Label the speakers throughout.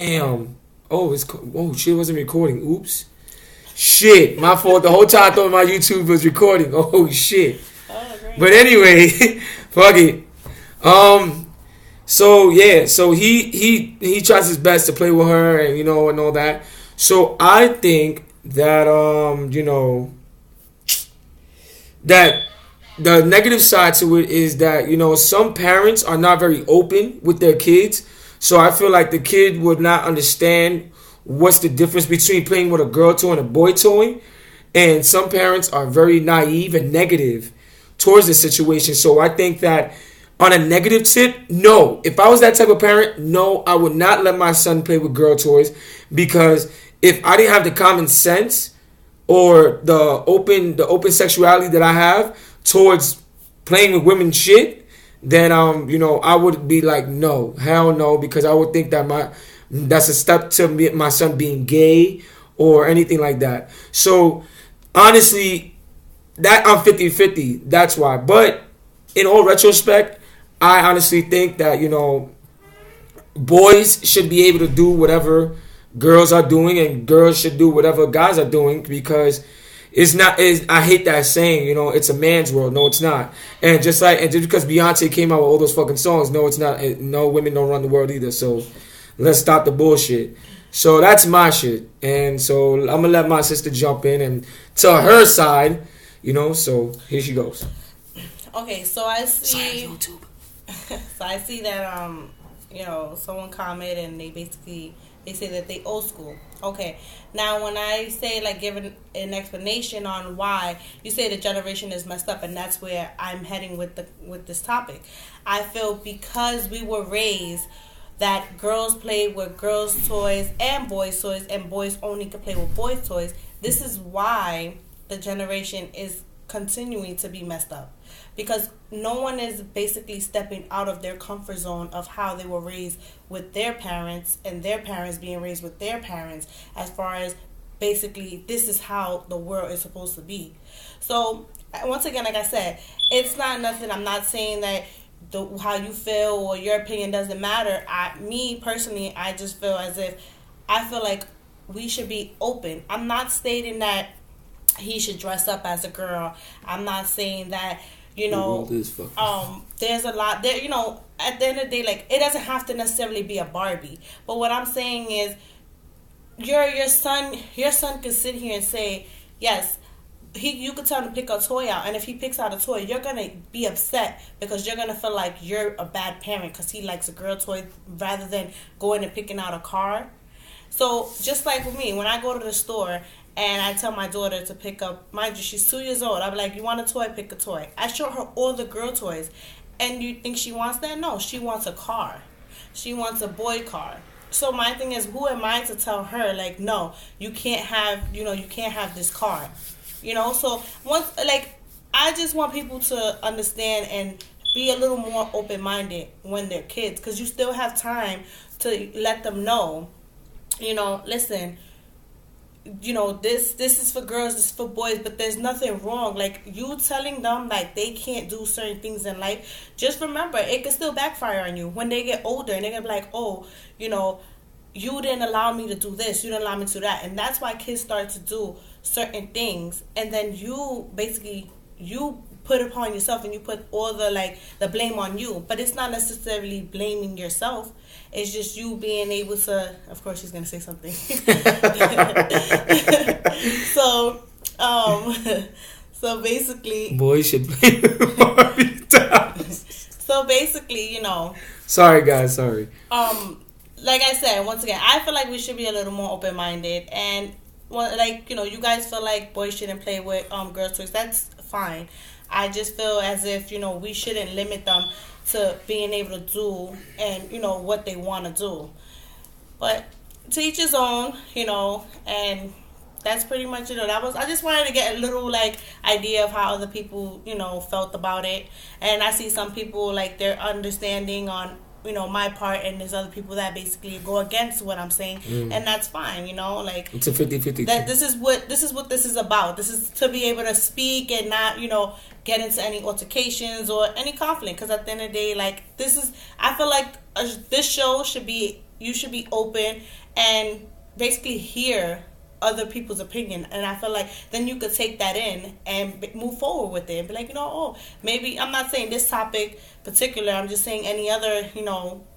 Speaker 1: Damn. Oh, shit wasn't recording. Oops. Shit, my fault. The whole time I thought my YouTube was recording. Oh shit.
Speaker 2: Oh, great.
Speaker 1: But anyway, fuck it. So yeah, so he tries his best to play with her, and and all that. So I think that that the negative side to it is that some parents are not very open with their kids. So I feel like the kid would not understand what's the difference between playing with a girl toy and a boy toy. And some parents are very naive and negative towards the situation. So I think that on a negative tip, no. If I was that type of parent, no, I would not let my son play with girl toys, because if I didn't have the common sense or the open sexuality that I have towards playing with women shit, then I would be like, no, hell no, because I would think that that's a step to my son being gay or anything like that. So honestly, that I'm 50-50. That's why. But in all retrospect, I honestly think that boys should be able to do whatever girls are doing, and girls should do whatever guys are doing, because it's not. I hate that saying. It's a man's world. No, it's not. And just because Beyonce came out with all those fucking songs, no, it's not. No, women don't run the world either. So let's stop the bullshit. So that's my shit. And so I'm gonna let my sister jump in and tell her side. So here she goes.
Speaker 2: Okay, so I see.
Speaker 1: Sorry, YouTube.
Speaker 2: So I see that someone commented and they say that they old school. Okay, now when I say like giving an explanation on why you say the generation is messed up, and that's where I'm heading with this topic. I feel because we were raised that girls play with girls' toys and boys' only can play with boys' toys. This is why the generation is continuing to be messed up, because no one is basically stepping out of their comfort zone of how they were raised with their parents, and their parents being raised with their parents, as far as basically this is how the world is supposed to be. So once again, like I said, it's not nothing. I'm not saying that how you feel or your opinion doesn't matter. Me personally, I just feel as if I feel like we should be open. I'm not stating that he should dress up as a girl. I'm not saying that there's a lot there. At the end of the day, like, it doesn't have to necessarily be a Barbie. But what I'm saying is, your son could sit here and say, yes, you could tell him to pick a toy out, and if he picks out a toy, you're gonna be upset because you're gonna feel like you're a bad parent because he likes a girl toy rather than going and picking out a car. So just like with me, when I go to the store and I tell my daughter to pick up, mind you, she's 2 years old, I'm like, you want a toy? Pick a toy. I show her all the girl toys, and you think she wants that? No, she wants a car. She wants a boy car. So my thing is, who am I to tell her, like, no, you can't have this car. So I just want people to understand and be a little more open-minded when they're kids, because you still have time to let them know, listen, this is for girls, this is for boys, but there's nothing wrong. Like, you telling them like they can't do certain things in life, just remember, it can still backfire on you when they get older, and they're gonna be like, oh, you didn't allow me to do this, you didn't allow me to do that. And that's why kids start to do certain things, and then you put it upon yourself, and you put all the blame on you. But it's not necessarily blaming yourself, it's just you being able to, of course she's gonna say something. So basically,
Speaker 1: boys should play with Barbie dolls.
Speaker 2: So basically,
Speaker 1: sorry guys, sorry.
Speaker 2: Like I said, once again, I feel like we should be a little more open-minded, and you guys feel like boys shouldn't play with girls' toys. That's fine. I just feel as if we shouldn't limit them to being able to do and what they want to do. But to each his own, and that's pretty much it. I just wanted to get a little idea of how other people felt about it, and I see some people they're understanding on my part, and there's other people that basically go against what I'm saying, and that's fine,
Speaker 1: it's a 50-50.
Speaker 2: That this is what this is about. This is to be able to speak and not, get into any altercations or any conflict, because at the end of the day, I feel like this show should be, you should be open and basically hear other people's opinion. And I feel like then you could take that in and move forward with it and be like, oh, maybe, I'm not saying this topic particular, I'm just saying any other,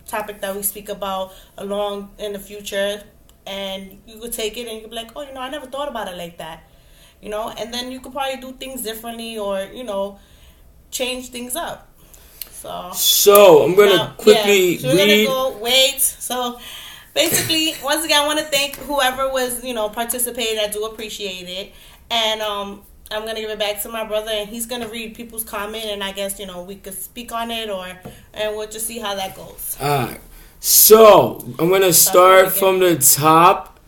Speaker 2: topic that we speak about along in the future, and you could take it and you could be like, oh, I never thought about it like that, and then you could probably do things differently, or change things up. So
Speaker 1: I'm gonna quickly
Speaker 2: so we're
Speaker 1: read.
Speaker 2: gonna go wait. So basically, once again, I want to thank whoever was participated. I do appreciate it, and I'm gonna give it back to my brother, and he's gonna read people's comment, and I guess we could speak on it, and we'll just see how that goes.
Speaker 1: All right. So I'm gonna start from the top,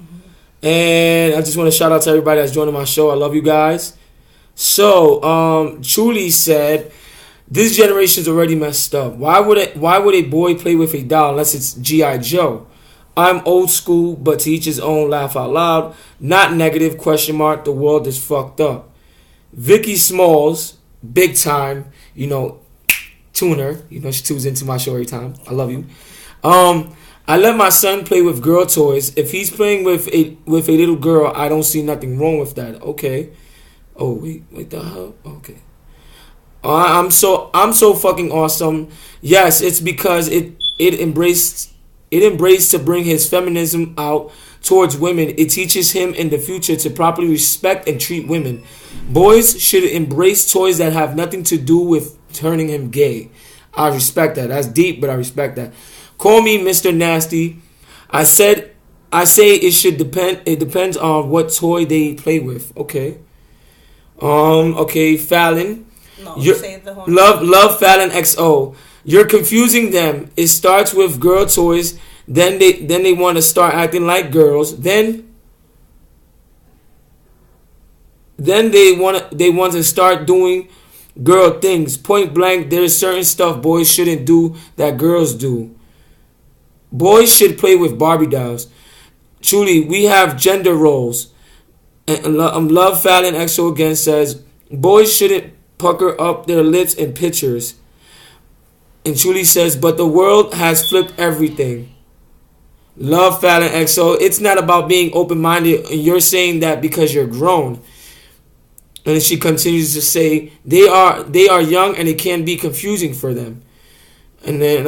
Speaker 1: and I just want to shout out to everybody that's joining my show. I love you guys. So Truly said, "This generation's already messed up. Why would a boy play with a doll unless it's G.I. Joe? I'm old school, but to each his own. Laugh out loud. Not negative, question mark. The world is fucked up." Vicky Smalls, big time, tuner. She tunes into my show every time. I love you. I let my son play with girl toys. If he's playing with a little girl, I don't see nothing wrong with that. Okay. Oh wait the hell? Okay. I'm so fucking awesome. Yes, it's because it embraced to bring his feminism out towards women. It teaches him in the future to properly respect and treat women. Boys should embrace toys that have nothing to do with turning him gay. I respect that. That's deep, but I respect that. Call me Mr. Nasty. I say it should depend. It depends on what toy they play with. Okay. Okay, Fallon.
Speaker 2: No, say the whole
Speaker 1: love Fallon XO. You're confusing them. It starts with girl toys, then they want to start acting like girls, then they want to start doing girl things. Point blank, there's certain stuff boys shouldn't do that girls do. Boys should play with Barbie dolls. Truly, we have gender roles. And Love Fallon XO again says, boys shouldn't pucker up their lips in pictures. And Truly says, but the world has flipped everything. Love Fallon XO, it's not about being open-minded. And you're saying that because you're grown. And she continues to say, they are young and it can be confusing for them. And then,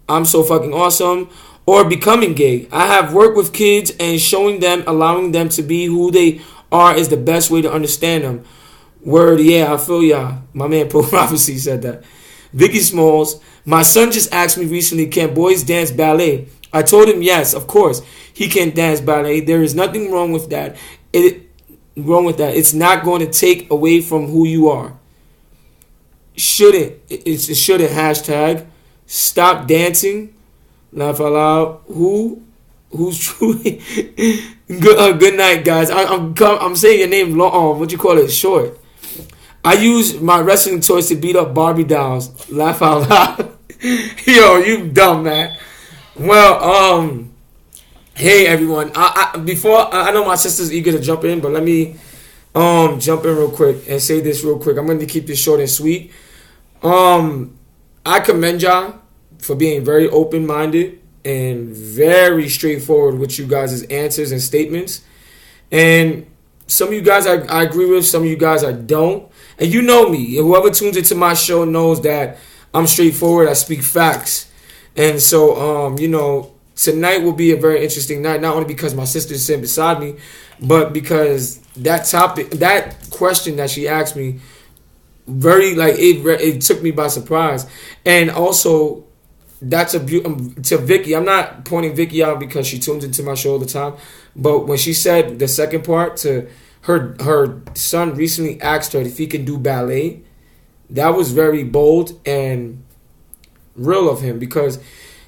Speaker 1: I'm so fucking awesome. Or becoming gay. I have worked with kids and allowing them to be who they are is the best way to understand them. Word, yeah, I feel ya. My man Pro Prophecy said that. Vicky Smalls, my son just asked me recently, can boys dance ballet? I told him yes, of course. He can dance ballet. There is nothing wrong with that. It's not going to take away from who you are. It shouldn't. Hashtag stop dancing. Laugh out loud. Who's truly good night, guys. I'm saying your name long. What you call it? Short. I use my wrestling toys to beat up Barbie dolls. Laugh out loud. Yo, you dumb man. Well, hey everyone. I know my sister's eager to jump in, but let me jump in real quick and say this real quick. I'm going to keep this short and sweet. I commend y'all for being very open-minded and very straightforward with you guys' answers and statements. And some of you guys I agree with, some of you guys I don't. And you know me. Whoever tunes into my show knows that I'm straightforward. I speak facts. And so, tonight will be a very interesting night, not only because my sister's sitting beside me, but because that question that she asked me, it took me by surprise. And also, that's to Vicky. I'm not pointing Vicky out because she tunes into my show all the time, but when she said the second part to her son recently asked her if he can do ballet, that was very bold and real of him, because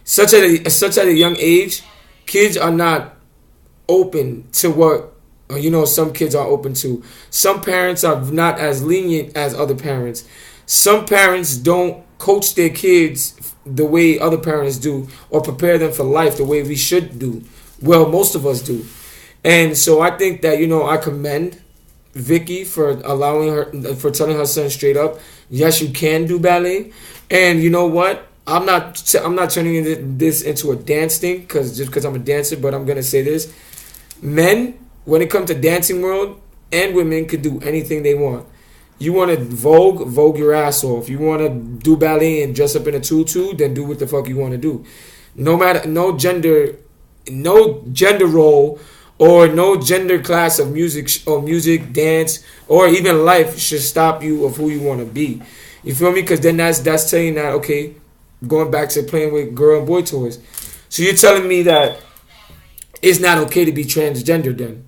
Speaker 1: such at a young age, kids are not open to what some kids are open to. Some parents are not as lenient as other parents. Some parents don't coach their kids the way other parents do, or prepare them for life the way we should do. Well, most of us do. And so I think that, I commend Vicky for telling her son straight up, yes, you can do ballet. And you know what? I'm not turning this into a dance thing because I'm a dancer, but I'm gonna say this: men, when it comes to dancing world, and women can do anything they want. You want to vogue your ass off. You want to do ballet and dress up in a tutu, then do what the fuck you want to do. No matter no gender role or no gender class of music, dance, or even life should stop you of who you want to be. You feel me? Because then that's telling that, okay, going back to playing with girl and boy toys. So you're telling me that it's not okay to be transgender then.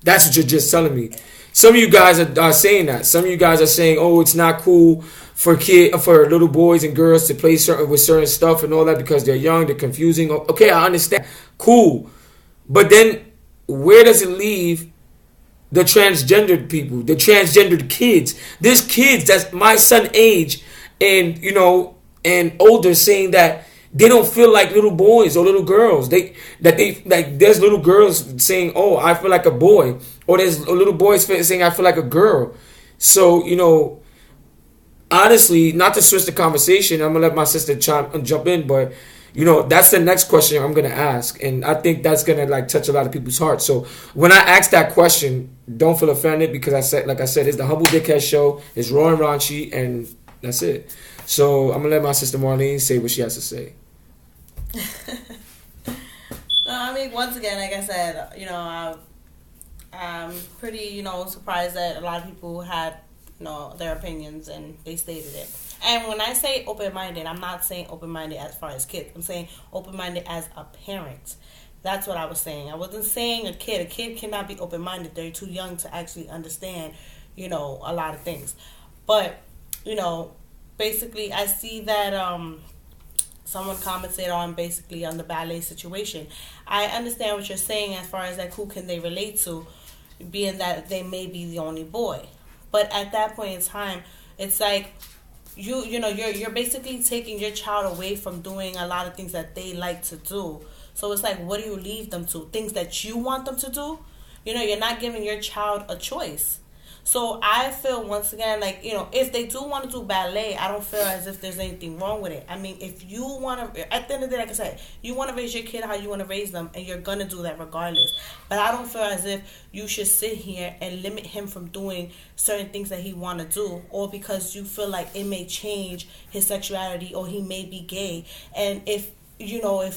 Speaker 1: That's what you're just telling me. Some of you guys are saying that. Some of you guys are saying, oh, it's not cool for little boys and girls to play with certain stuff and all that because they're young, they're confusing. Okay, I understand. Cool. But then where does it leave the transgendered people, the transgendered kids? There's kids that's my son age and, and older saying that they don't feel like little boys or little girls. There's little girls saying, "Oh, I feel like a boy," or there's little boys saying, "I feel like a girl." So honestly, not to switch the conversation, I'm gonna let my sister jump in, but that's the next question I'm gonna ask, and I think that's gonna touch a lot of people's hearts. So when I ask that question, don't feel offended because like I said, it's the Humble Dickhead Show. It's raw and raunchy, and that's it. So I'm gonna let my sister Marlene say what she has to say.
Speaker 2: No, I mean, once again, like I said, I'm pretty, surprised that a lot of people had, their opinions and they stated it. And when I say open-minded, I'm not saying open-minded as far as kids. I'm saying open-minded as a parent. That's what I was saying. I wasn't saying a kid. A kid cannot be open-minded. They're too young to actually understand, a lot of things. But, basically, I see that someone commented on the ballet situation. I understand what you're saying as far as who can they relate to, being that they may be the only boy. But at that point in time, it's like you're basically taking your child away from doing a lot of things that they like to do. So it's like, what do you leave them to? Things that you want them to do? You're not giving your child a choice. So I feel, once again, if they do want to do ballet, I don't feel as if there's anything wrong with it. I mean, if you want to, at the end of the day, like I said, you want to raise your kid how you want to raise them, and you're going to do that regardless. But I don't feel as if you should sit here and limit him from doing certain things that he want to do, or because you feel like it may change his sexuality or he may be gay. And if your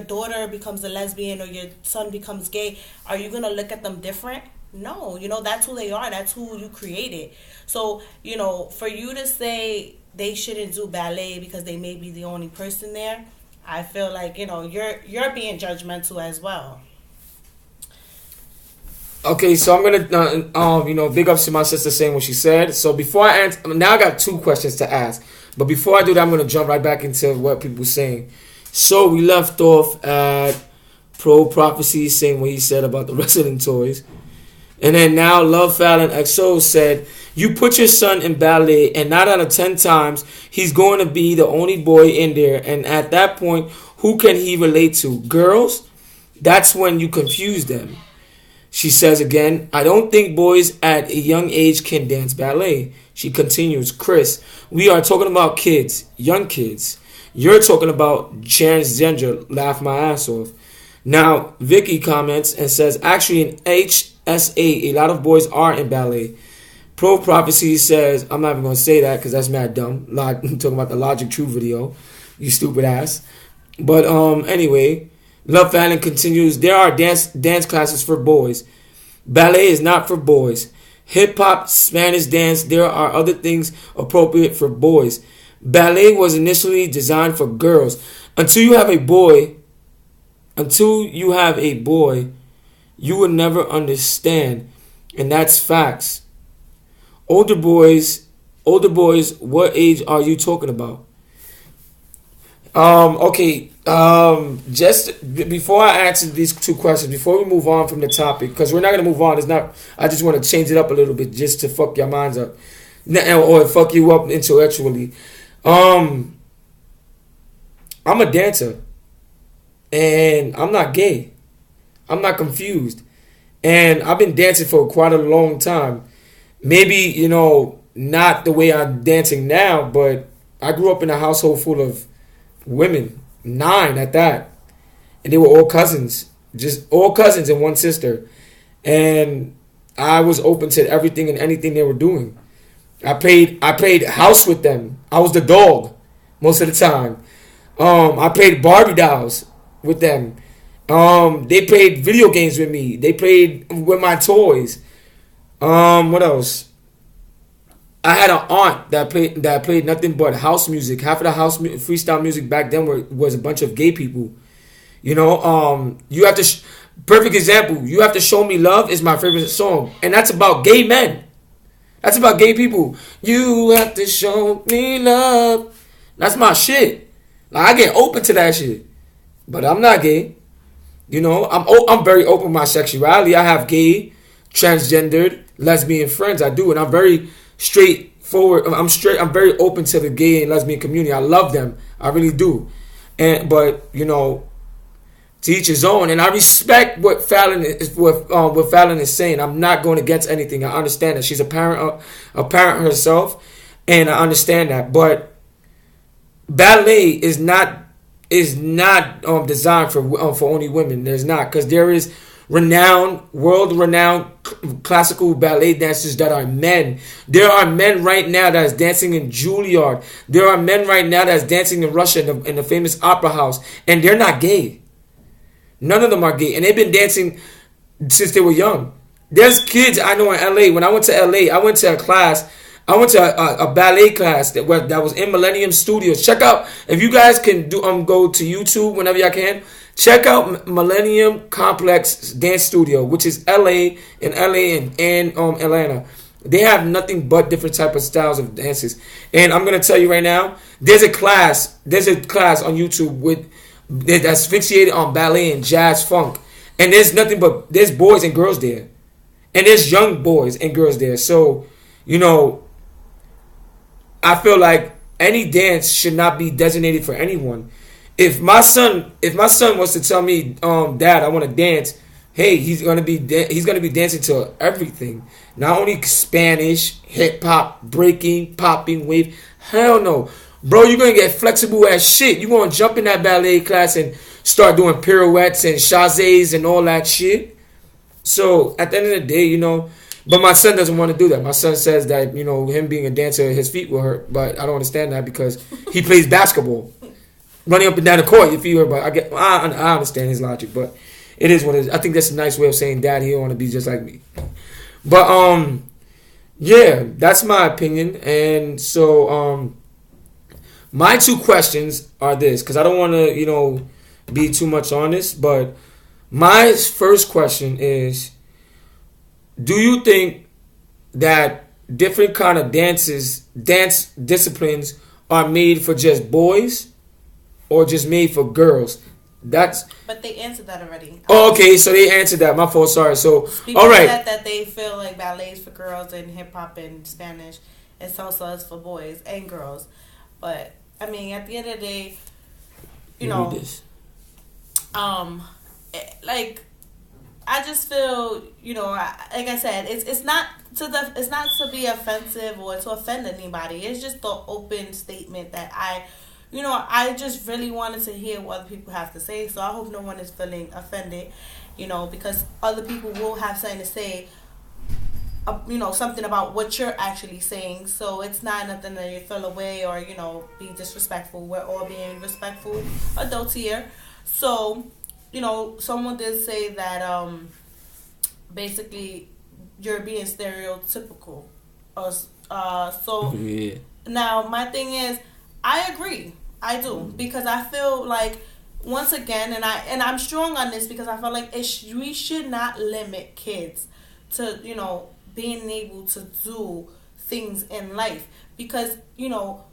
Speaker 2: daughter becomes a lesbian or your son becomes gay, are you going to look at them different? No, that's who they are. That's who you created. So, for you to say they shouldn't do ballet because they may be the only person there, I feel like, you're being judgmental as well.
Speaker 1: Okay, so I'm gonna, big ups to my sister saying what she said. So before I answer, now I got two questions to ask. But before I do that, I'm gonna jump right back into what people were saying. So we left off at Pro Prophecy saying what he said about the wrestling toys. And then now Love Fallon XO said, you put your son in ballet and 9 out of 10 times he's going to be the only boy in there. And at that point, who can he relate to? Girls? That's when you confuse them. She says again, I don't think boys at a young age can dance ballet. She continues, Chris, we are talking about kids, young kids. You're talking about transgender. Laugh my ass off. Now, Vicky comments and says, actually in HSA, a lot of boys are in ballet. Pro Prophecy says, I'm not even going to say that because that's mad dumb. I'm talking about the Logic True video, you stupid ass. But anyway, Love Fallon continues, there are dance classes for boys. Ballet is not for boys. Hip-hop, Spanish dance, there are other things appropriate for boys. Ballet was initially designed for girls. Until you have a boy, you will never understand. And that's facts. Older boys, what age are you talking about? Okay. Just before I answer these two questions, before we move on from the topic, because we're not gonna move on. I just want to change it up a little bit just to fuck your minds up, or fuck you up intellectually. I'm a dancer, and I'm not gay. I'm not confused, and I've been dancing for quite a long time. Maybe not the way I'm dancing now, but I grew up in a household full of women, 9 at that, and they were all cousins, just all cousins and one sister, and I was open to everything and anything they were doing. I played house with them. I was the dog most of the time. I played Barbie dolls with them. They played video games with me. They played with my toys. What else? I had an aunt that played nothing but house music. Half of the freestyle music back then was a bunch of gay people. You know, you have to. Perfect example. You Have to Show Me Love is my favorite song, and that's about gay men. That's about gay people. You have to show me love. That's my shit. Like, I get open to that shit, but I'm not gay. You know, I'm very open with my sexuality. I have gay, transgendered, lesbian friends. I do, and I'm very straightforward. I'm very open to the gay and lesbian community. I love them. I really do. But you know, to each his own, and I respect what Fallon is saying. I'm not going against anything. I understand that she's a parent herself, and I understand that. But ballet is not designed for only women. There's not, because there is world renowned classical ballet dancers that are men. There are men right now that is dancing in Juilliard. There are men right now that's dancing in Russia in the famous opera house, and they're not gay. None of them are gay, and they've been dancing since they were young. There's kids I know in LA. When I went to LA, I went to a class. I went to a ballet class that was in Millennium Studios. Check out, if you guys can go to YouTube whenever y'all can. Check out Millennium Complex Dance Studio, which is LA and Atlanta. They have nothing but different type of styles of dances. And I'm gonna tell you right now, there's a class on YouTube that's fixated on ballet and jazz funk, and there's boys and girls there, and there's young boys and girls there. So, you know, I feel like any dance should not be designated for anyone. If my son was to tell me, Dad, I want to dance, hey, he's gonna be dancing to everything, not only Spanish, hip hop, breaking, popping, wave. Hell no. Bro, you're going to get flexible as shit. You're going to jump in that ballet class and start doing pirouettes and chazés and all that shit. So, at the end of the day, you know, but my son doesn't want to do that. My son says that, you know, him being a dancer, his feet will hurt. But I don't understand that because he plays basketball. Running up and down the court, your feet hurt. But I understand his logic. But it is what it is. I think that's a nice way of saying, Dad, he don't want to be just like me. But, yeah, that's my opinion. And so, my 2 questions are this, because I don't want to, you know, be too much on this, but my first question is, do you think that different kind of dance disciplines are made for just boys or just made for girls?
Speaker 2: But they answered that already.
Speaker 1: Oh, okay, so they answered that. My fault, sorry. So,
Speaker 2: people
Speaker 1: all right.
Speaker 2: said that they feel like ballet is for girls and hip hop and Spanish and salsa is for boys and girls. But I mean, at the end of the day, you know, like, I just feel, you know, like I said, it's not to be offensive or to offend anybody. It's just the open statement that I just really wanted to hear what other people have to say. So I hope no one is feeling offended, you know, because other people will have something to say. You know, something about what you're actually saying. So it's not nothing that you feel away or, you know, be disrespectful. We're all being respectful adults here. So, you know, someone did say that basically you're being stereotypical. So yeah. Now my thing is, I agree. I do, because I feel like, once again, and I'm strong on this because I feel like we should not limit kids to, you know, being able to do things in life, because, you know,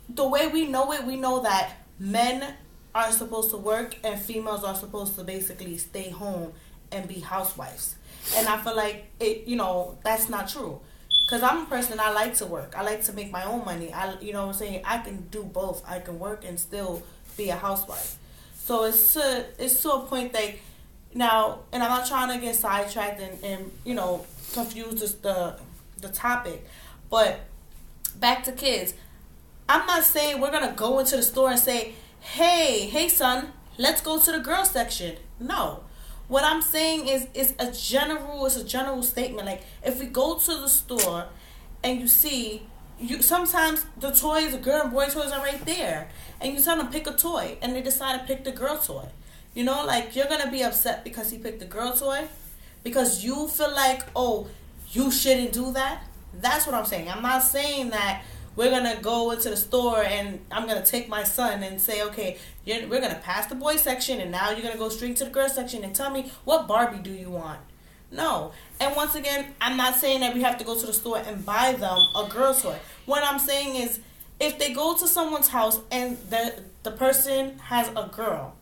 Speaker 2: the way we know that men are supposed to work and females are supposed to basically stay home and be housewives. And I feel like you know, that's not true. Because I'm a person, I like to work. I like to make my own money. You know what I'm saying? I can do both. I can work and still be a housewife. So it's to a point that now, and I'm not trying to get sidetracked and you know, confuse the topic. But back to kids. I'm not saying we're gonna go into the store and say, hey son, let's go to the girls section. No. What I'm saying is it's a general statement. Like, if we go to the store and you see, sometimes the toys, the girl and boy toys are right there, and you tell them pick a toy, and they decide to pick the girl toy. You know, like, you're gonna be upset because he picked the girl toy, because you feel like, oh, you shouldn't do that. That's what I'm saying. I'm not saying that we're gonna go into the store and I'm gonna take my son and say, okay, we're gonna pass the boy section and now you're gonna go straight to the girl section and tell me, what Barbie do you want? No. And once again, I'm not saying that we have to go to the store and buy them a girl toy. What I'm saying is, if they go to someone's house and the person has a girl,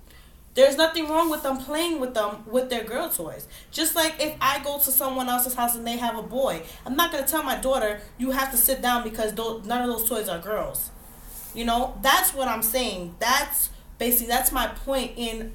Speaker 2: there's nothing wrong with them playing with them with their girl toys. Just like if I go to someone else's house and they have a boy, I'm not going to tell my daughter, you have to sit down because none of those toys are girls. You know, that's what I'm saying. That's my point in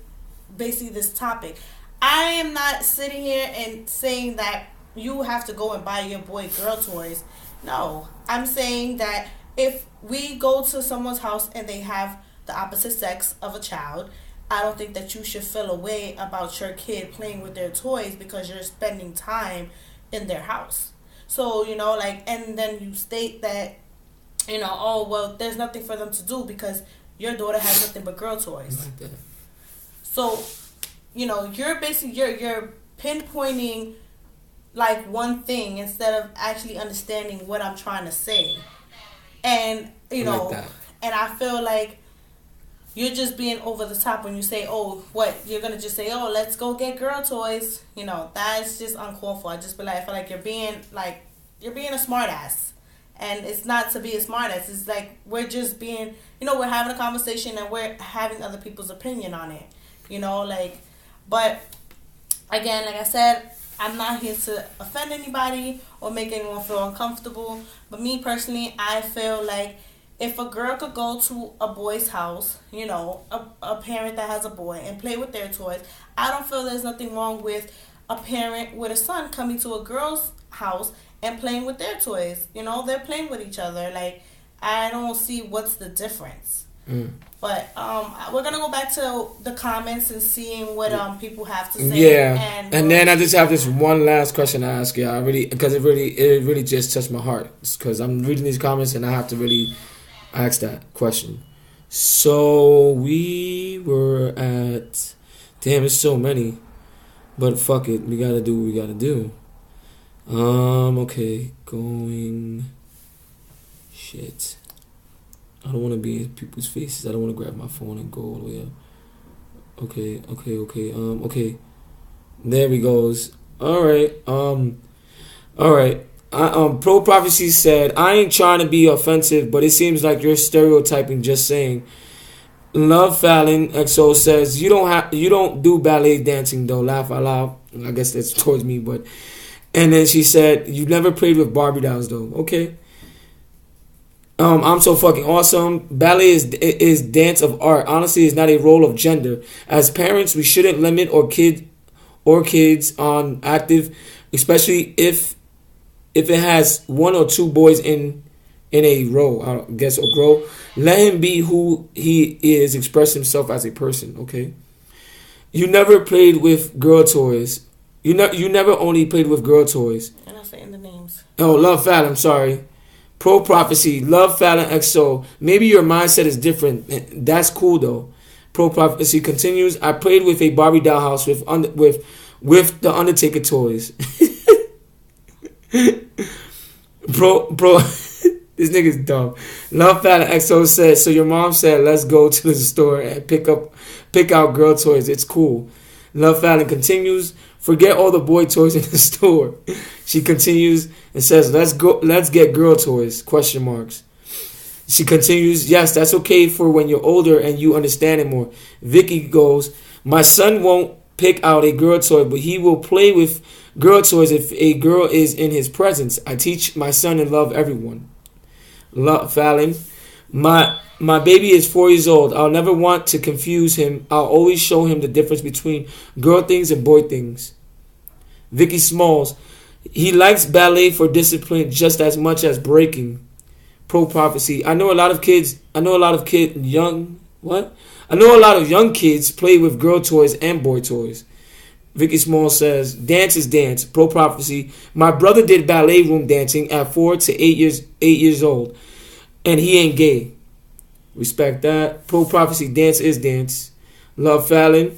Speaker 2: basically this topic. I am not sitting here and saying that you have to go and buy your boy girl toys. No, I'm saying that if we go to someone's house and they have the opposite sex of a child, I don't think that you should feel a way about your kid playing with their toys because you're spending time in their house. So, you know, like, and then you state that, you know, oh, well, there's nothing for them to do because your daughter has nothing but girl toys. Like that. So, you know, you're basically, you're pinpointing, like, one thing instead of actually understanding what I'm trying to say. And, you know, like, and I feel like you're just being over the top when you say, oh, what, you're going to just say, oh, let's go get girl toys. You know, that's just uncalled for. I feel like you're being a smart ass. And it's not to be a smart ass. It's like we're just being, you know, we're having a conversation and we're having other people's opinion on it. You know, like, but again, like I said, I'm not here to offend anybody or make anyone feel uncomfortable. But me personally, I feel like if a girl could go to a boy's house, you know, a parent that has a boy and play with their toys, I don't feel there's nothing wrong with a parent with a son coming to a girl's house and playing with their toys. You know, they're playing with each other. Like, I don't see what's the difference. But we're going to go back to the comments and seeing what people have to say.
Speaker 1: Yeah. And then I just have this one last question to ask you. Because it really just touched my heart. Because I'm reading these comments and I have to really ask that question. So we were at, damn, it's so many, but fuck it, we gotta do what we gotta do. Okay, going. Shit, I don't want to be in people's faces. I don't want to grab my phone and go all the way up. Okay. There we goes. All right. Pro Prophecy said, I ain't trying to be offensive, but it seems like you're stereotyping, just saying. Love Fallon XO says, you don't do ballet dancing though, laugh out loud. I guess that's towards me, but. And then she said, you never played with Barbie dolls though. Okay. I'm so fucking awesome. Ballet is dance of art. Honestly, it's not a role of gender. As parents, we shouldn't limit kids on active, especially if it has one or two boys in a row, I guess, or grow. Let him be who he is, express himself as a person, okay? You never played with girl toys. You never only played with girl toys.
Speaker 2: I'm not saying the names.
Speaker 1: Oh, Love Fallon, sorry. Pro Prophecy, Love Fallon XO. Maybe your mindset is different. That's cool, though. Pro Prophecy continues, I played with a Barbie dollhouse with the Undertaker toys. Bro, this nigga's dumb. Love Fallon XO says, so your mom said, let's go to the store and pick out girl toys. It's cool. Love Fallon continues, forget all the boy toys in the store. She continues and says, let's get girl toys, question marks. She continues, yes, that's okay for when you're older and you understand it more. Vicky goes, my son won't pick out a girl toy, but he will play with girl toys if a girl is in his presence. I teach my son and love everyone. Love Fallon, my baby is 4 years old. I'll never want to confuse him. I'll always show him the difference between girl things and boy things. Vicky Smalls, he likes ballet for discipline just as much as breaking. Pro prophecy. I know a lot of kids. I know a lot of young. What? I know a lot of young kids play with girl toys and boy toys. Vicky Small says, dance is dance. Pro prophecy. My brother did ballet room dancing at 4 to 8 years old, and he ain't gay. Respect that. Pro prophecy. Dance is dance. Love Fallon.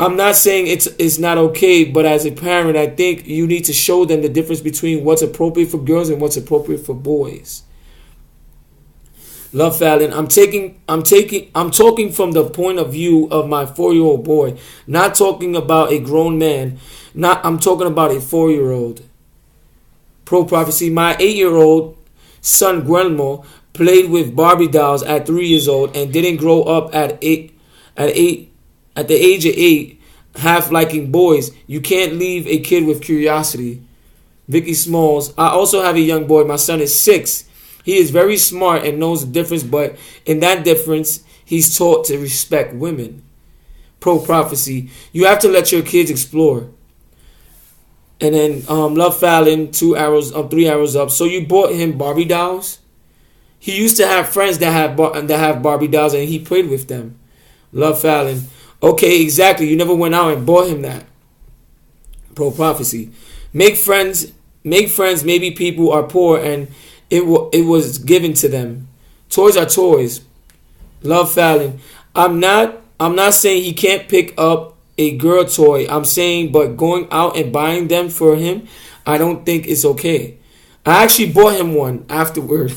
Speaker 1: I'm not saying it's not okay, but as a parent, I think you need to show them the difference between what's appropriate for girls and what's appropriate for boys. Love Fallon. I'm talking from the point of view of my 4-year-old boy, not talking about a grown man. I'm talking about a 4-year-old. Pro prophecy. My 8-year-old son Guillermo played with Barbie dolls at 3 years old and didn't grow up at the age of 8, half liking boys. You can't leave a kid with curiosity. Vicky Smalls. I also have a young boy. My son is 6. He is very smart and knows the difference, but in that difference, he's taught to respect women. Pro prophecy. You have to let your kids explore. And then Love Fallon, 3 arrows up. So you bought him Barbie dolls? He used to have friends that have Barbie dolls, and he played with them. Love Fallon. Okay, exactly. You never went out and bought him that. Pro prophecy. Make friends. Maybe people are poor and it was given to them. Toys are toys. Love Fallon. I'm not saying he can't pick up a girl toy. I'm saying, but going out and buying them for him, I don't think it's okay. I actually bought him one afterward.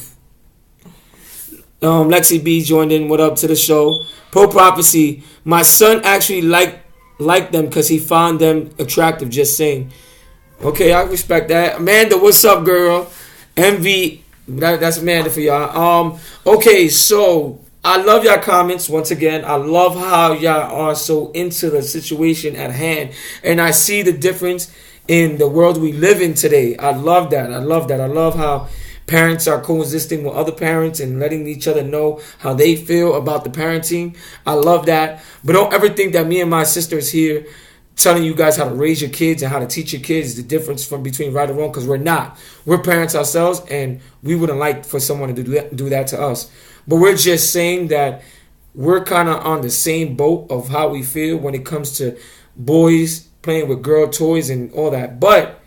Speaker 1: Lexi B joined in. What up to the show? Pro prophecy. My son actually liked them because he found them attractive. Just saying. Okay, I respect that. Amanda, what's up, girl? MV. That's Amanda for y'all. Okay, so I love y'all comments once again. I love how y'all are so into the situation at hand, and I see the difference in the world we live in today. I love that. I love how parents are coexisting with other parents and letting each other know how they feel about the parenting. I love that. But don't ever think that me and my sisters here telling you guys how to raise your kids and how to teach your kids the difference from between right and wrong, because we're not. We're parents ourselves, and we wouldn't like for someone to do that to us. But we're just saying that we're kind of on the same boat of how we feel when it comes to boys playing with girl toys and all that. But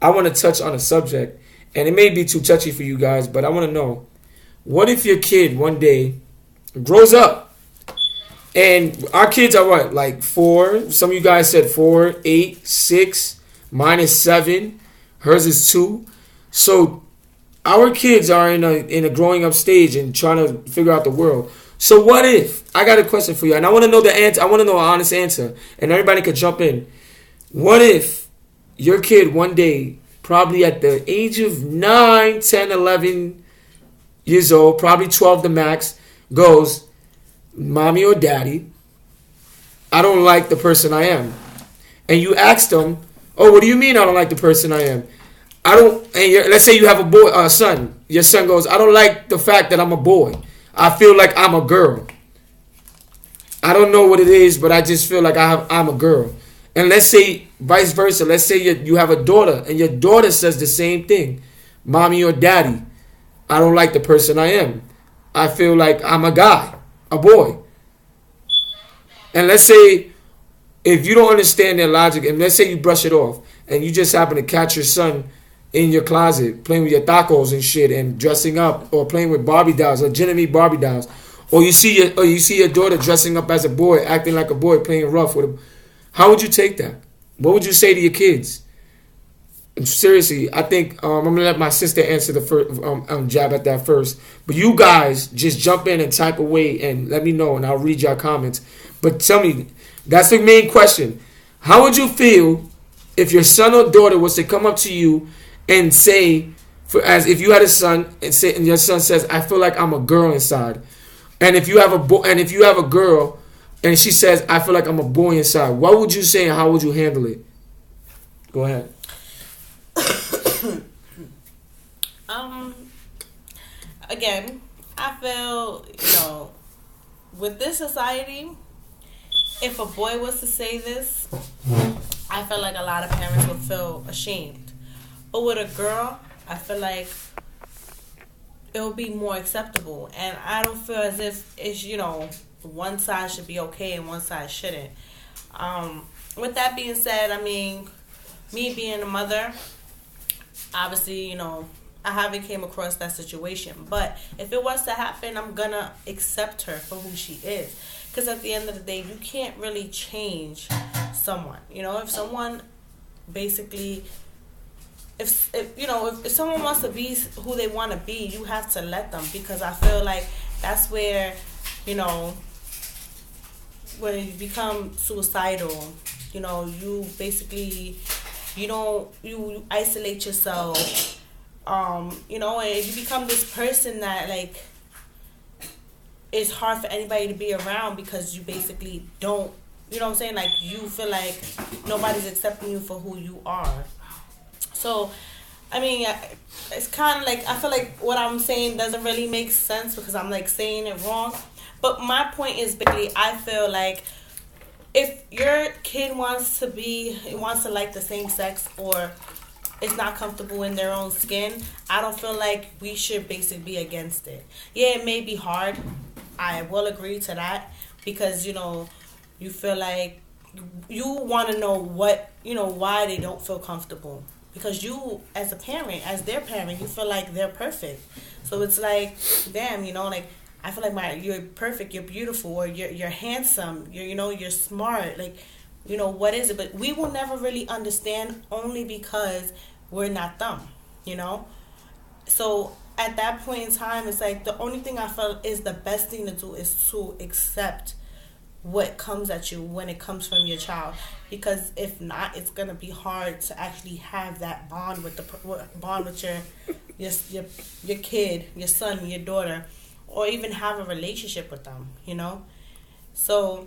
Speaker 1: I want to touch on a subject, and it may be too touchy for you guys, but I want to know, what if your kid one day grows up? And our kids are what, like 4? Some of you guys said 4, 8, 6. Mine is 7. Hers is 2. So our kids are in a growing up stage and trying to figure out the world. So what if, I got a question for you, and I want to know the answer. I want to know an honest answer, and everybody could jump in. What if your kid one day, probably at the age of 9, 10, 11 years old, probably 12 the max, goes, Mommy or Daddy, I don't like the person I am. And you asked them, oh, what do you mean I don't like the person I am? Let's say you have a son. Your son goes, I don't like the fact that I'm a boy. I feel like I'm a girl. I don't know what it is, but I just feel like I'm a girl. And let's say vice versa. Let's say you have a daughter, and your daughter says the same thing. Mommy or Daddy, I don't like the person I am. I feel like I'm a guy. A boy. And let's say if you don't understand their logic, and let's say you brush it off and you just happen to catch your son in your closet playing with your tacos and shit and dressing up, or playing with Barbie dolls, legitimate Barbie dolls, or you see your daughter dressing up as a boy, acting like a boy, playing rough with him, how would you take that? What would you say to your kids? Seriously, I think I'm gonna let my sister answer the first jab at that first. But you guys just jump in and type away and let me know, and I'll read your comments. But tell me, that's the main question. How would you feel if your son or daughter was to come up to you and say, as if you had a son, and your son says, "I feel like I'm a girl inside," and if you have a girl, and she says, "I feel like I'm a boy inside," what would you say and how would you handle it? Go ahead.
Speaker 2: Again, I feel, with this society, if a boy was to say this, I feel like a lot of parents would feel ashamed. But with a girl, I feel like it'll be more acceptable. And I don't feel as if it's, one side should be okay and one side shouldn't. With that being said, I mean, me being a mother, obviously, I haven't came across that situation. But if it was to happen, I'm gonna accept her for who she is. Because at the end of the day, you can't really change someone. If someone basically, if someone wants to be who they want to be, you have to let them. Because I feel like that's where, when you become suicidal, you basically, you isolate yourself, and you become this person that, like, it's hard for anybody to be around because you basically don't, you know what I'm saying? Like, you feel like nobody's accepting you for who you are. So, I mean, it's kind of like, I feel like what I'm saying doesn't really make sense because I'm, like, saying it wrong. But my point is basically, I feel like if your kid wants to like the same sex or is not comfortable in their own skin, I don't feel like we should basically be against it. Yeah, it may be hard. I will agree to that because, you feel like you want to know what, why they don't feel comfortable. Because you, as a parent, as their parent, you feel like they're perfect. So it's like, damn, like, I feel like you're perfect, you're beautiful, or you're handsome, you're smart. Like, what is it? But we will never really understand only because we're not them, So at that point in time, it's like the only thing I felt is the best thing to do is to accept what comes at you when it comes from your child, because if not, it's gonna be hard to actually have that bond with your kid, your son, your daughter, or even have a relationship with them, So,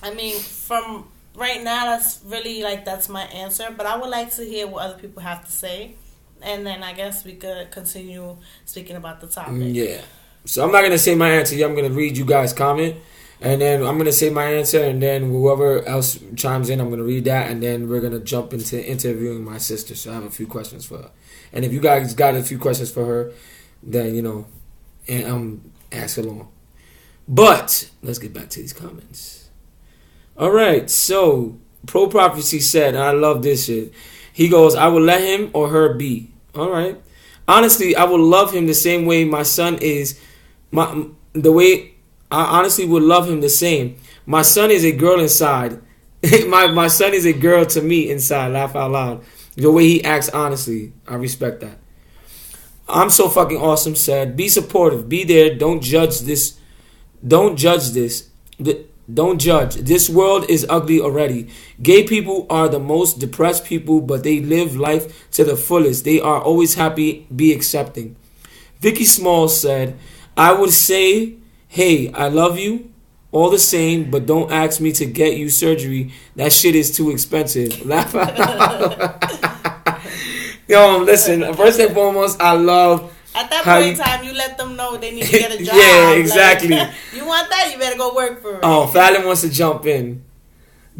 Speaker 2: I mean, from right now, that's my answer. But I would like to hear what other people have to say. And then I guess we could continue speaking about the topic.
Speaker 1: Yeah. So I'm not going to say my answer yet. I'm going to read you guys' comment. And then I'm going to say my answer. And then whoever else chimes in, I'm going to read that. And then we're going to jump into interviewing my sister. So I have a few questions for her. And if you guys got a few questions for her, then, and ask along. But let's get back to these comments. All right. So Pro Prophecy said, and I love this shit. He goes, I will let him or her be. All right. Honestly, I will love him the same way my son is. The way I honestly would love him the same. My son is a girl inside. my son is a girl to me inside. Laugh out loud. The way he acts, honestly, I respect that. I'm so fucking awesome. Said, be supportive. Be there. Don't judge this. Don't judge this. Don't judge. This world is ugly already. Gay people are the most depressed people, but they live life to the fullest. They are always happy. Be accepting. Vicky Smalls said, I would say, hey, I love you all the same, but don't ask me to get you surgery. That shit is too expensive. Laugh out loud. Yo, listen, first and foremost, I love...
Speaker 2: At that point in time, you let them know they need to get a job.
Speaker 1: Yeah, exactly.
Speaker 2: Like, you want that? You better go work for it.
Speaker 1: Oh, Fallon wants to jump in.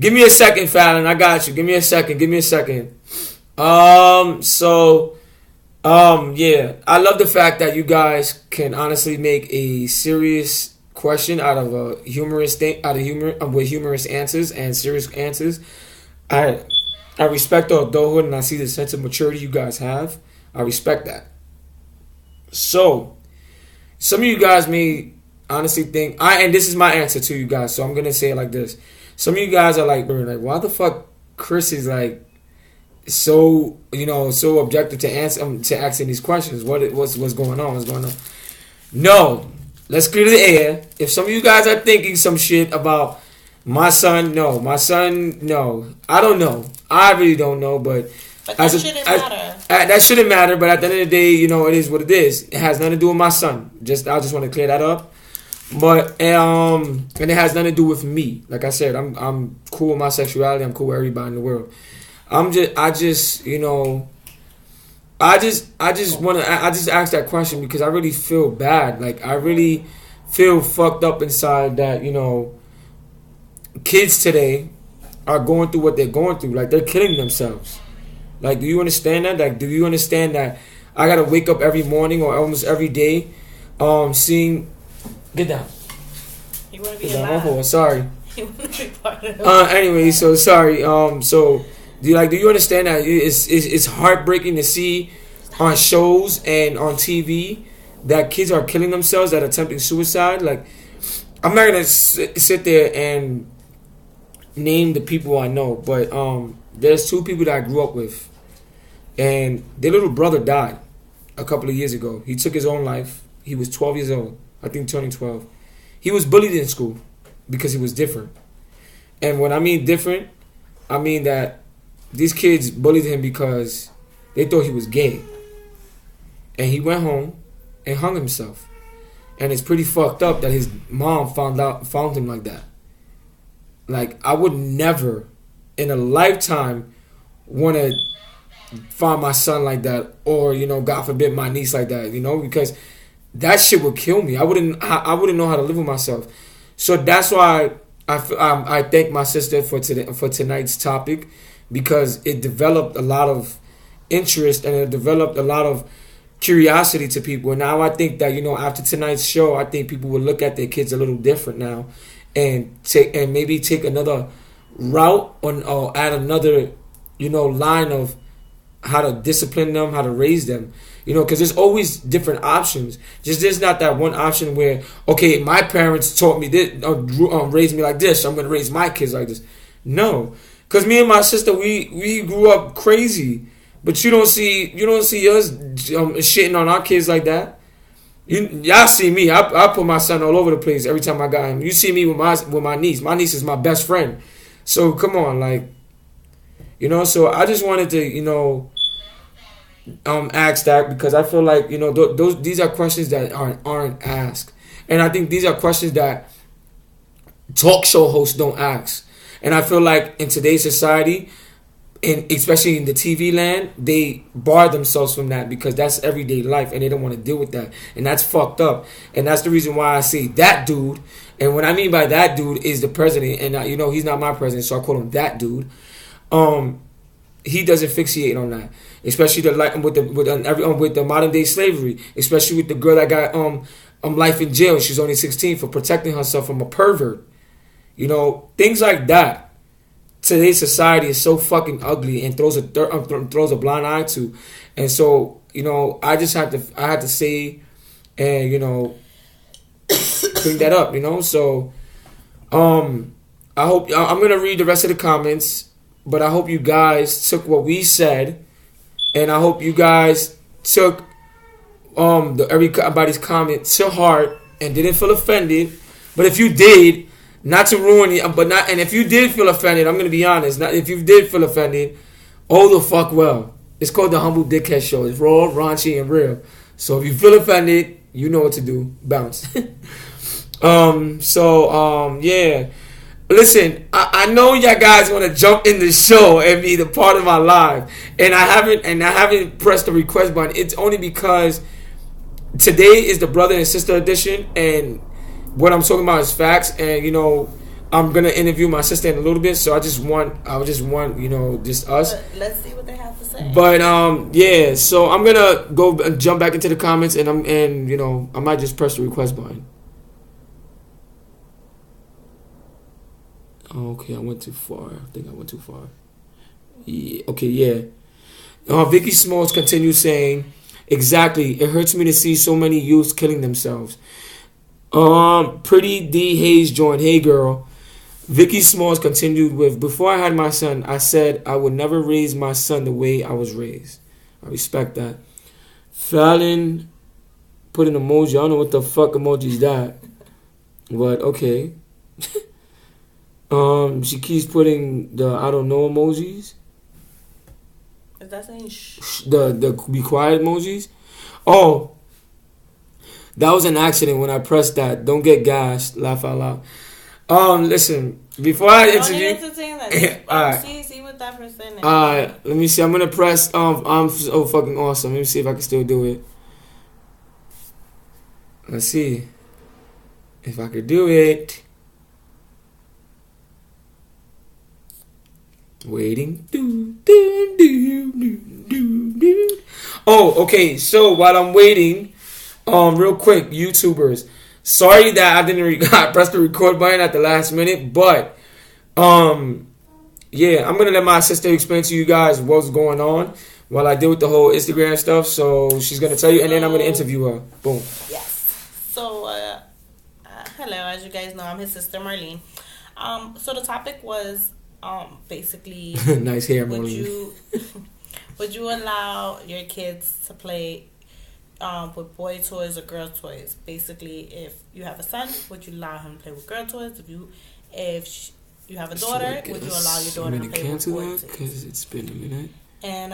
Speaker 1: Give me a second, Fallon. I got you. Give me a second. Yeah. I love the fact that you guys can honestly make a serious question out of a humorous thing, with humorous answers and serious answers. I respect the adulthood and I see the sense of maturity you guys have. I respect that. So, some of you guys may honestly think, and this is my answer to you guys, so I'm going to say it like this. Some of you guys are like, why the fuck Chris is like so objective to asking these questions? What's going on? What's going on? No, let's clear the air. If some of you guys are thinking some shit about my son, no. I don't know. I really don't know, but that shouldn't matter. That shouldn't matter, but at the end of the day, it is what it is. It has nothing to do with my son. I just want to clear that up. But and it has nothing to do with me. Like I said, I'm cool with my sexuality. I'm cool with everybody in the world. I just asked that question because I really feel bad. Like I really feel fucked up inside that kids today are going through what they're going through. Like they're killing themselves. Like, do you understand that? Like, do you understand that I gotta wake up every morning or almost every day, seeing. Get down.
Speaker 2: You want to be
Speaker 1: Get down.
Speaker 2: alive.
Speaker 1: Sorry.
Speaker 2: You want to be part of
Speaker 1: Anyway, so sorry. So do you understand that it's heartbreaking to see on shows and on TV that kids are killing themselves, that are attempting suicide? Like, I'm not gonna sit there and name the people I know, but there's two people that I grew up with, and their little brother died a couple of years ago. He took his own life. He was 12 years old, I think, turning 12. He was bullied in school because he was different. And when I mean different, I mean that these kids bullied him because they thought he was gay. And he went home and hung himself. And it's pretty fucked up that his mom found him like that. Like, I would never in a lifetime want to find my son like that, or, you know, God forbid, my niece like that, you know, because that shit would kill me. I wouldn't know how to live with myself. So that's why I thank my sister for tonight's topic, because it developed a lot of interest and it developed a lot of curiosity to people. And now I think that, you know, after tonight's show, I think people will look at their kids a little different now, and maybe take another route or add another, you know, line of how to discipline them, how to raise them. You know, because there's always different options. Just there's not that one option where, okay, my parents taught me this, raised me like this, so I'm gonna raise my kids like this. No, because me and my sister, we grew up crazy, but you don't see us shitting on our kids like that. Y'all see me. I put my son all over the place every time I got him. You see me with my niece. My niece is my best friend. So come on, like, you know. So I just wanted to, you know, ask that, because I feel like, you know, these are questions that aren't asked, and I think these are questions that talk show hosts don't ask. And I feel like in today's society, and especially in the TV land, they bar themselves from that because that's everyday life, and they don't want to deal with that, and that's fucked up. And that's the reason why I say that dude. And what I mean by that dude is the president, and you know, he's not my president, so I call him that dude. He doesn't fixate on that, especially with the modern day slavery, especially with the girl that got life in jail. She's only 16 for protecting herself from a pervert. You know, things like that. Today's society is so fucking ugly and throws a blind eye to, and so, you know, I had to say, and, you know, bring that up. You know, so I hope I'm gonna read the rest of the comments. But I hope you guys took what we said, and I hope you guys took everybody's comment to heart and didn't feel offended. But if you did, not to ruin it, and if you did feel offended, I'm gonna be honest. If you did feel offended, oh the fuck well. It's called the Humble DickHead Show. It's raw, raunchy, and real. So if you feel offended, you know what to do. Bounce. Yeah. Listen, I know y'all guys want to jump in the show and be the part of my live, and I haven't pressed the request button. It's only because today is the brother and sister edition, and what I'm talking about is facts. And, you know, I'm gonna interview my sister in a little bit, so I just want you know, just us.
Speaker 2: Let's see what they have to say.
Speaker 1: But yeah, so I'm gonna go and jump back into the comments, and you know, I might just press the request button. Okay, I went too far. I think I went too far. Yeah. Okay, yeah. Vicky Smalls continues saying, exactly, it hurts me to see so many youths killing themselves. Pretty D Hayes joined, hey girl. Vicky Smalls continued with, before I had my son, I said I would never raise my son the way I was raised. I respect that. Fallon put an emoji. I don't know what the fuck emoji is that. But okay. She keeps putting the I don't know emojis.
Speaker 2: Is that saying shh?
Speaker 1: The be quiet emojis. Oh, that was an accident when I pressed that. Don't get gassed. Laugh out loud. Listen, before I interview.
Speaker 2: Alright. See what that person is.
Speaker 1: Alright, let me see. I'm gonna press. I'm so fucking awesome. Let me see if I can still do it. Let's see if I could do it. Waiting. Oh, okay. So while I'm waiting, real quick, YouTubers. Sorry that I didn't I pressed the record button at the last minute, but yeah, I'm gonna let my sister explain to you guys what's going on while I deal with the whole Instagram stuff. So she's gonna tell you, and then I'm gonna interview her. Boom.
Speaker 2: Yes. So, hello. As you guys know, I'm his sister Marlene. So the topic was basically
Speaker 1: nice hair, Marlene.
Speaker 2: Would you allow your kids to play with boy toys or girl toys? Basically, if you have a son, would you allow him to play with girl toys? If you have a daughter, would you allow your daughter to play with boy toys?
Speaker 1: Because it's been a minute.
Speaker 2: And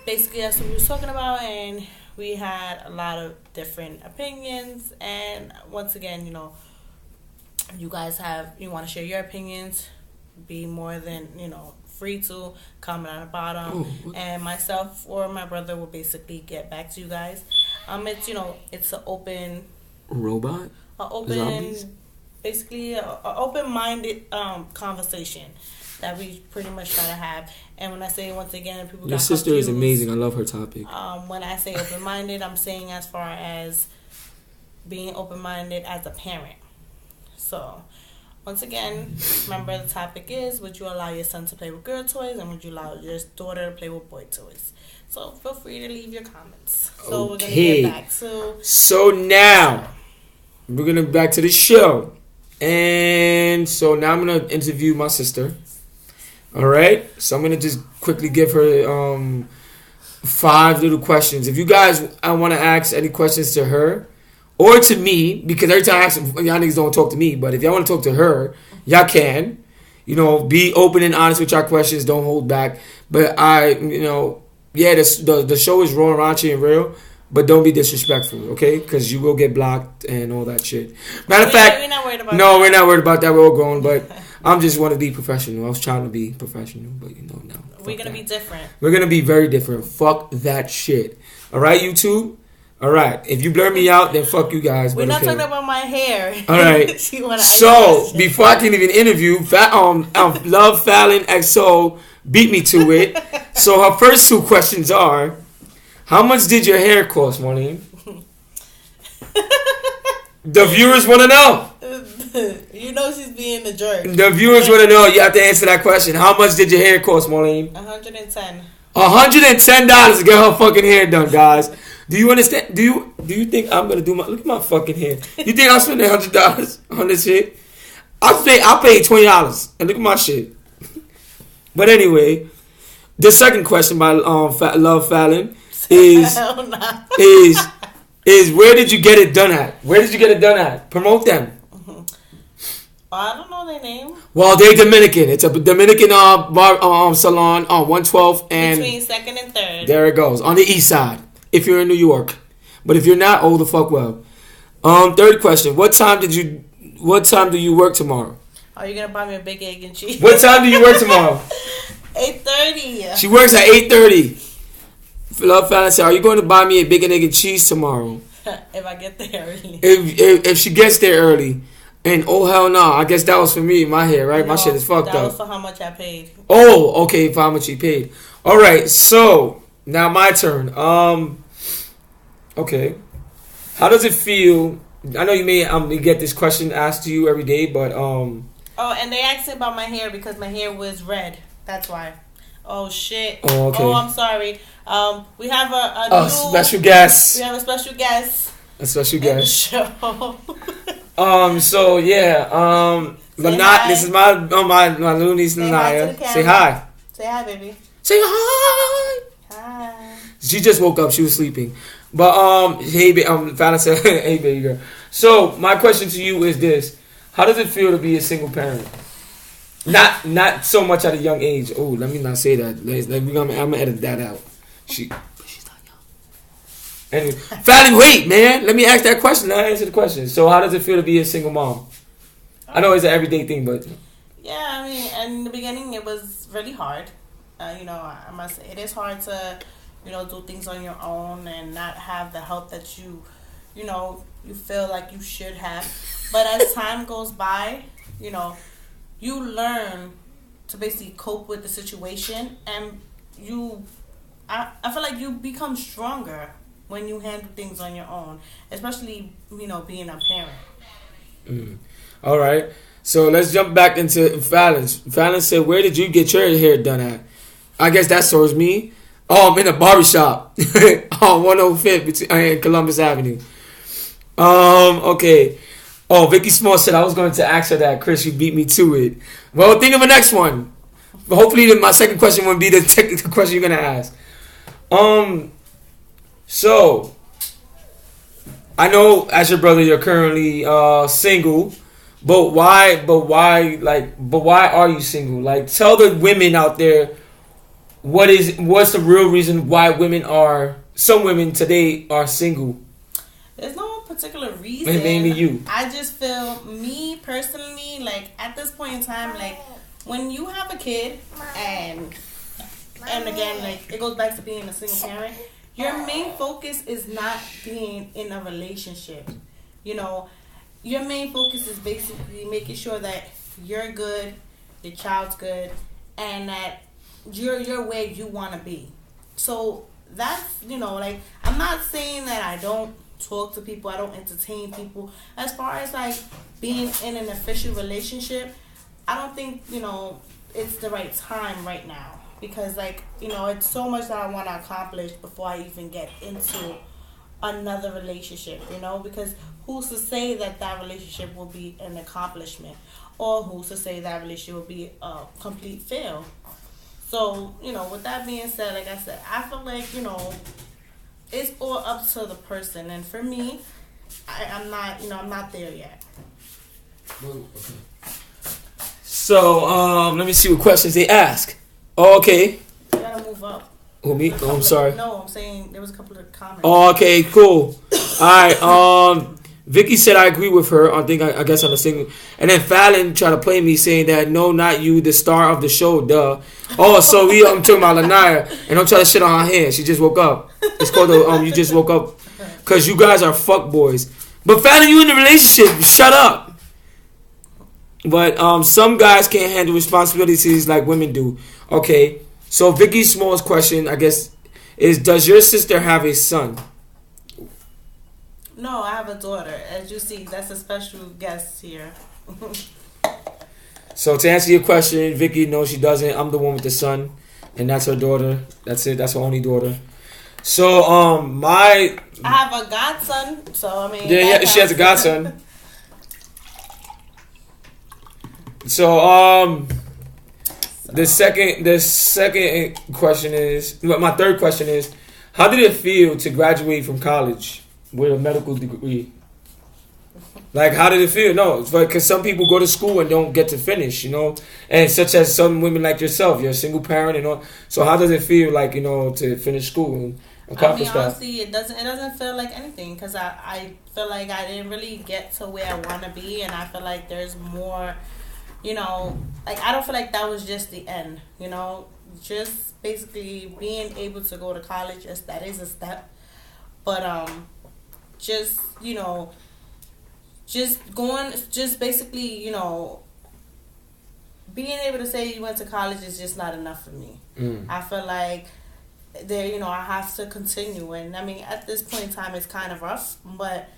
Speaker 2: basically, that's what we was talking about, and we had a lot of different opinions. And once again, you guys you want to share your opinions, be more than free to comment on the bottom, and myself or my brother will basically get back to you guys. It's an open
Speaker 1: robot,
Speaker 2: basically an open-minded conversation that we pretty much try to have. And when I say, once again, people
Speaker 1: your
Speaker 2: got
Speaker 1: sister
Speaker 2: confused,
Speaker 1: is amazing. I love her topic.
Speaker 2: When I say open-minded, I'm saying as far as being open-minded as a parent. So once again, remember the topic is, would you allow your son to play with girl toys, and would you allow your daughter to play with boy toys? So feel free to leave your comments. So we're going to get back to...
Speaker 1: So now, we're going to back to the show. And so now I'm going to interview my sister. All right? So I'm going to just quickly give her 5 little questions. If you guys want to ask any questions to her, or to me, because every time I ask them, y'all niggas don't talk to me, but if y'all want to talk to her, y'all can. Be open and honest with your questions. Don't hold back. But the show is raw, raunchy, and real, but don't be disrespectful, okay? Because you will get blocked and all that shit. Matter of fact,
Speaker 2: we're not worried about
Speaker 1: we're not worried about that. We're all grown, but I'm just want to be professional. I was trying to be professional, but no.
Speaker 2: We're going to be different.
Speaker 1: We're going to be very different. Fuck that shit. All right, YouTube? All right. If you blur me out, then fuck you guys.
Speaker 2: We're not talking about my hair.
Speaker 1: All right. So before I can even interview, Love Fallon XO beat me to it. So her first 2 questions are, how much did your hair cost, Marlene? The viewers want to know.
Speaker 2: She's being a jerk.
Speaker 1: The viewers want to know. You have to answer that question. How much did your hair cost, Marlene?
Speaker 2: $110.
Speaker 1: $110 to get her fucking hair done, guys. Do you understand? Do you think I'm gonna do look at my fucking hair? You think I'm spending $100 on this shit? I paid $20 and look at my shit. But anyway, the second question by Love Fallon is where did you get it done at? Where did you get it done at? Promote them.
Speaker 2: I don't know their name.
Speaker 1: Well, they're Dominican. It's a Dominican salon on 112th and
Speaker 2: between 2nd and 3rd.
Speaker 1: There it goes, on the east side. If you're in New York, but if you're not, the fuck well. Third question: What time do you work tomorrow?
Speaker 2: Are you gonna buy me a big egg and cheese?
Speaker 1: What time do you work tomorrow?
Speaker 2: 8:30.
Speaker 1: She works at 8:30. Love Fallon said, "Are you going to buy me a big egg and cheese tomorrow?"
Speaker 2: If I get there early.
Speaker 1: If she gets there early, and oh hell no, I guess that was for me. My hair, right? My shit is fucked up.
Speaker 2: That was for how much I paid.
Speaker 1: Oh, okay, for how much you paid. All right, so now my turn. Okay. How does it feel? I know you may get this question asked to you every day, but
Speaker 2: Oh, and they asked about my hair because my hair was red. That's why. Oh shit.
Speaker 1: Oh, okay.
Speaker 2: Oh, I'm sorry. We have a
Speaker 1: special guest.
Speaker 2: We have a special guest.
Speaker 1: A special guest.
Speaker 2: Show.
Speaker 1: So yeah. This is my little niece Lanaya. Say hi.
Speaker 2: Say hi, baby.
Speaker 1: Say hi.
Speaker 2: Hi.
Speaker 1: She just woke up. She was sleeping. But Fallon said, "Hey, baby girl." So my question to you is this: how does it feel to be a single parent? Not so much at a young age. Oh, let me not say that. I'm gonna edit that out. She's not young. Anyway, Fallon, wait, man. Let me ask that question. Now answer the question. So how does it feel to be a single mom? I know it's an everyday thing, but
Speaker 2: yeah, I mean, in the beginning it was really hard. I must say it is hard to do things on your own and not have the help that you feel like you should have. But as time goes by, you learn to basically cope with the situation, and I feel like you become stronger when you handle things on your own, especially being a parent.
Speaker 1: Mm. All right. So let's jump back into Fallon's. Fallon said, "Where did you get your hair done at?" I guess that serves me. Oh, I'm in a barbershop on 105th in Columbus Avenue. Okay. Oh, Vicky Small said I was going to ask her that. Chris, you beat me to it. Well, think of a next one. But hopefully, my second question won't be the technical question you're gonna ask. So I know as your brother, you're currently single. But why? But why are you single? Like, tell the women out there what's the real reason why some women today are single.
Speaker 2: There's no particular reason.
Speaker 1: And mainly you.
Speaker 2: I just feel, me personally, like at this point in time, like when you have a kid, and again, like it goes back to being a single parent. Your main focus is not being in a relationship. Your main focus is basically making sure that you're good, your child's good, and that you're where you want to be. So that's, like, I'm not saying that I don't talk to people, I don't entertain people. As far as like being in an official relationship, I don't think, it's the right time right now. Because like, it's so much that I want to accomplish before I even get into another relationship, because who's to say that relationship will be an accomplishment, or who's to say that relationship will be a complete fail. So, with that being said, like I said, I feel like, it's all up to the person. And for me, I'm not there yet.
Speaker 1: Okay. So, let me see what questions they ask. Oh, okay.
Speaker 2: You gotta move up.
Speaker 1: Who, me? Oh, I'm sorry.
Speaker 2: No, I'm saying there was a couple of comments.
Speaker 1: Oh, okay, cool. Alright, Vicky said I agree with her. I guess on the single. And then Fallon tried to play me saying that no, not you, the star of the show, duh. Oh, so I'm talking about Lanaya, and I'm trying to shit on her hand. She just woke up. It's called you just woke up, cause you guys are fuck boys. But Fallon, you in the relationship? Shut up. But some guys can't handle responsibilities like women do. Okay, so Vicky Small's question, I guess, is: does your sister have a son?
Speaker 2: No, I have a daughter. As you see, that's a special guest here.
Speaker 1: So to answer your question, Vicky, no, she doesn't. I'm the one with the son, and that's her daughter. That's it. That's her only daughter. So I
Speaker 2: have a godson. So I mean,
Speaker 1: yeah, she has a godson. So the second question is, my third question is, how did it feel to graduate from college with a medical degree? Like, how did it feel? No, because some people go to school and don't get to finish, and such as some women like yourself, you're a single parent and all. So how does it feel like, to finish school and accomplish that?
Speaker 2: Honestly, it doesn't feel like anything, because I feel like I didn't really get to where I want to be, and I feel like there's more, like I don't feel like that was just the end, just basically being able to go to college, that is a step, but just basically, being able to say you went to college is just not enough for me. I feel like I have to continue, and I mean, at this point in time, it's kind of rough, but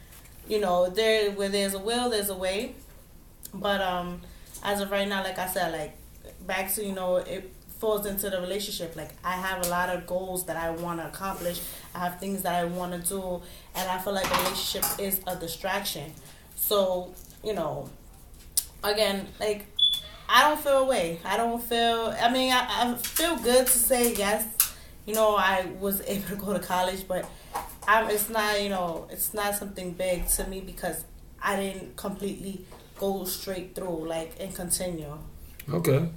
Speaker 2: where there's a will, there's a way. But as of right now, like I said, like back to it falls into the relationship. Like, I have a lot of goals that I want to accomplish. I have things that I want to do, and I feel like a relationship is a distraction. So, again, like, I don't feel away. I feel good to say yes. I was able to go to college, but it's not something big to me, because I didn't completely go straight through, like, and continue.
Speaker 1: Okay.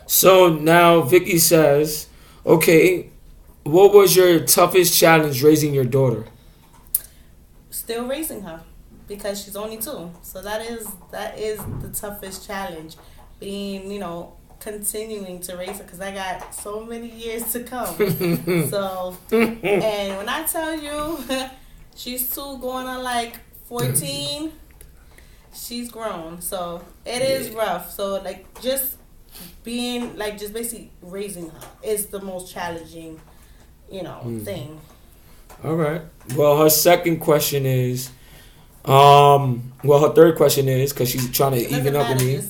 Speaker 1: So now Vicky says, okay, what was your toughest challenge raising your daughter?
Speaker 2: Still raising her, because she's only 2. So that is the toughest challenge, being, continuing to raise her, because I got so many years to come. So, and when I tell you, she's 2 going on like 14, she's grown. So it is rough. So like, just being like, just basically raising her is the most challenging, thing.
Speaker 1: All right. Well, her second question is, her third question is, because she's trying to even up with me,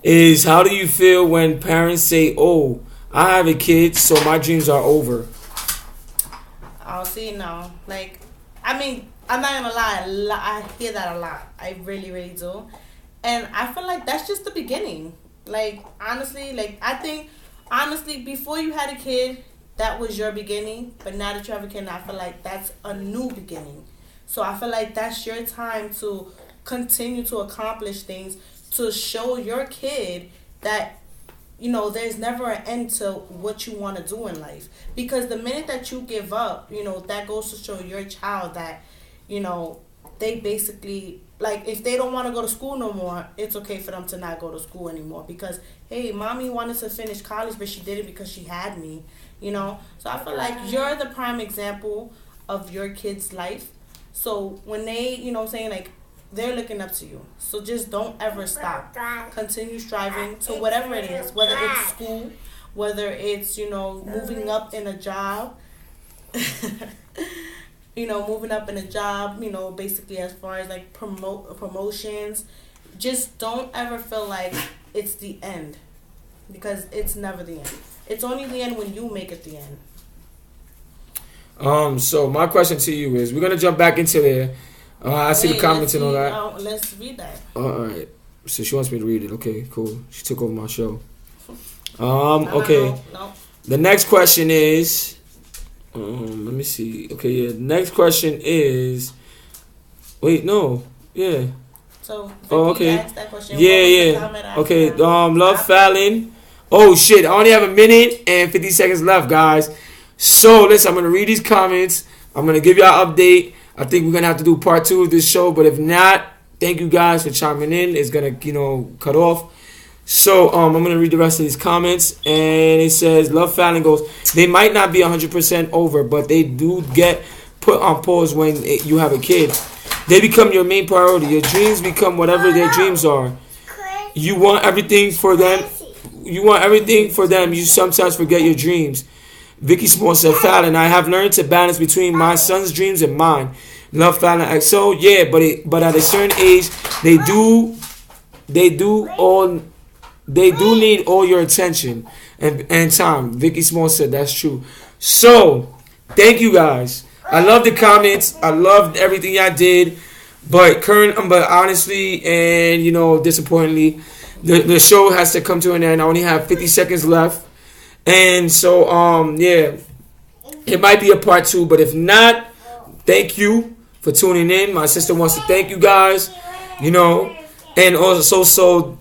Speaker 1: is how do you feel when parents say, "Oh, I have a kid, so my dreams are over"?
Speaker 2: I'll see now. Like, I mean, I'm not gonna lie. I hear that a lot. I really, really do. And I feel like that's just the beginning. Like, honestly, I think, before you had a kid, that was your beginning. But now that you have a kid, I feel like that's a new beginning. So I feel like that's your time to continue to accomplish things, to show your kid that, there's never an end to what you want to do in life. Because the minute that you give up, that goes to show your child that, they basically, like, if they don't want to go to school no more, it's okay for them to not go to school anymore. Because, hey, mommy wanted to finish college, but she did it because she had me, So I feel like you're the prime example of your kid's life. So when they, saying, like, they're looking up to you. So just don't ever stop. Continue striving to whatever it is, whether it's school, whether it's, moving up in a job, moving up in a job, basically as far as like promotions. Just don't ever feel like it's the end, because it's never the end. It's only the end when you make it the end.
Speaker 1: So my question to you is, we're gonna jump back into there. I see the comments and all that.
Speaker 2: Let's read that.
Speaker 1: All right. So she wants me to read it. Okay, cool. She took over my show. Okay.
Speaker 2: No.
Speaker 1: The next question is, let me see. Okay, yeah. The next question is, wait, no, yeah.
Speaker 2: So,
Speaker 1: okay.
Speaker 2: Asked that question.
Speaker 1: Yeah. Okay. Love Fallon. Oh shit! I only have a minute and 50 seconds left, guys. So listen, I'm gonna read these comments. I'm gonna give y'all an update. I think we're gonna have to do part 2 of this show, but if not, thank you guys for chiming in. It's gonna, cut off. So I'm gonna read the rest of these comments, and it says, Love Fallon goes, they might not be 100% over, but they do get put on pause when you have a kid. They become your main priority. Your dreams become whatever their dreams are. You want everything for them. You sometimes forget your dreams. Vicky Small said, Fallon, I have learned to balance between my son's dreams and mine. Love Fallon. So yeah, but at a certain age, they do need all your attention and time. Vicky Small said that's true. So thank you guys. I love the comments. I loved everything y'all did. But honestly, and disappointingly, the show has to come to an end. I only have 50 seconds left. And so, yeah, it might be a part 2, but if not, thank you for tuning in. My sister wants to thank you guys, and also,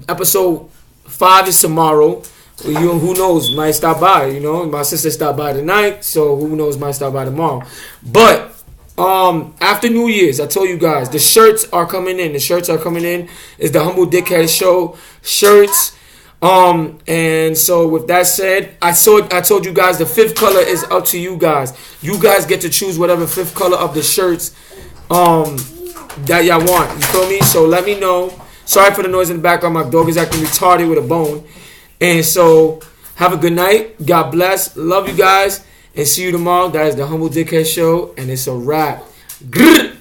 Speaker 1: episode 5 is tomorrow. Who knows, might stop by, my sister stopped by tonight, so who knows, might stop by tomorrow. But, after New Year's, I told you guys, the shirts are coming in. It's the Humble Dickhead Show shirts. And so with that said, I told you guys the 5th color is up to you guys. You guys get to choose whatever 5th color of the shirts that y'all want. You feel me? So let me know. Sorry for the noise in the background. My dog is acting retarded with a bone. And so have a good night. God bless. Love you guys. And see you tomorrow. That is the Humble Dickhead Show. And it's a wrap. Grrr.